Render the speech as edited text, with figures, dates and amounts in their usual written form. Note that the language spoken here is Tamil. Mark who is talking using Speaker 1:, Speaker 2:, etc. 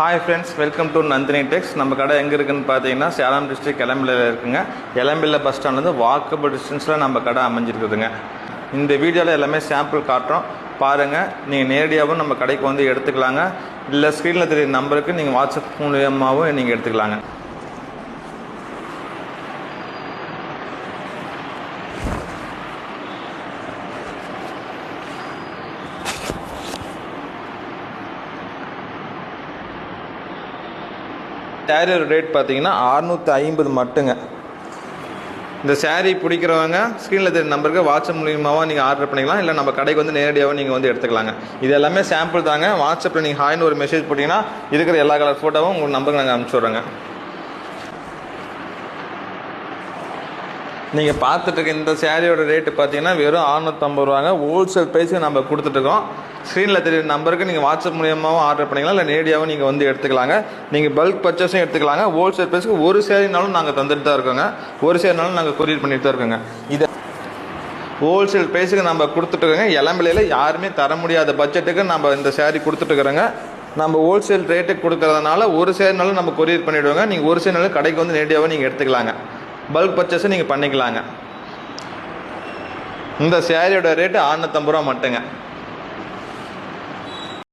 Speaker 1: Hi friends, welcome to Nandini techs. நம்ம கடை எங்கே இருக்குதுன்னு பார்த்தீங்கன்னா சேலம் டிஸ்ட்ரிக்ட் எலம்பிள்ளையில் இருக்குங்க. எலம்பிள்ளை பஸ் ஸ்டாண்ட்லேருந்து வாக்கபிள் டிஸ்டன்ஸில் நம்ம கடை அமைஞ்சிருக்குதுங்க. இந்த வீடியோவில் எல்லாமே சாம்பிள் காட்டுறோம், பாருங்கள். நீங்கள் நேரடியாகவும் நம்ம கடைக்கு வந்து எடுத்துக்கலாங்க, இல்லை ஸ்க்ரீனில் தெரியுற நம்பருக்கு நீங்கள் வாட்ஸ்அப் மூலியமாகவும் நீங்கள் எடுத்துக்கலாங்க. சேரீயோட ரேட் பார்த்தீங்கன்னா 650 மட்டுங்க. இந்த சேரீ பிடிக்கிறவங்க ஸ்க்ரீனில் தெரியுற நம்பருக்கு வாட்ஸ்அப் மூலியமாக நீங்கள் ஆர்டர் பண்ணிக்கலாம், இல்லை நம்ம கடைக்கு வந்து நேரடியாகவும் நீங்கள் வந்து எடுத்துக்கலாங்க. இது எல்லாமே சாம்பிள் தாங்க. வாட்ஸ்அப்பில் நீங்கள் ஹாய்னு ஒரு மெசேஜ் போட்டிங்கன்னா இருக்கிற எல்லா கலர் ஃபோட்டோவும் உங்கள் நம்பருக்கு நாங்கள் அனுப்பிச்சி விட்றோங்க. நீங்கள் பார்த்துட்டு இந்த சேரீயோட ரேட்டு பார்த்தீங்கன்னா வெறும் 650 ரூபாங்க. ஹோல்சேல் ப்ரைஸுக்கு நம்ம கொடுத்துட்ருக்கோம். ஸ்க்ரீனில் தெரியுற நம்பருக்கு நீங்கள் வாட்ஸ்அப் மூலியமாகவும் ஆர்டர் பண்ணிக்கலாம், இல்லை நேரடியாகவும் நீங்கள் வந்து எடுத்துக்கலாங்க. நீங்கள் பல்க் பர்ச்சேஸும் எடுத்துக்கலாங்க. ஹோல்சேல் ப்ரைஸுக்கு ஒரு சேரீனாலும் நாங்கள் தந்துட்டு தான் இருக்கோங்க, ஒரு சேரீனாலும் நாங்கள் கொரியர் பண்ணிட்டு தான் இருக்கோங்க. இதை ஹோல்சேல் ப்ரைஸுக்கு நம்ம கொடுத்துட்ருக்கோங்க. இளம்பிள்ளையில் யாருமே தர முடியாத பட்ஜெட்டுக்கு நம்ம இந்த சேரீ கொடுத்துட்ருக்குறோங்க. நம்ம ஹோல்சேல் ரேட்டுக்கு கொடுக்கறதுனால ஒரு சேரீனாலும் நம்ம கொரியர் பண்ணிவிடுவோங்க. நீங்கள் ஒரு சேரீனாலும் கடைக்கு வந்து நேரடியாகவும் நீங்கள் எடுத்துக்கலாங்க, பல்க் பர்ச்சேஸை நீங்கள் பண்ணிக்கலாங்க. இந்த சேரீயோட ரேட்டு 650 ரூபா மட்டுங்க.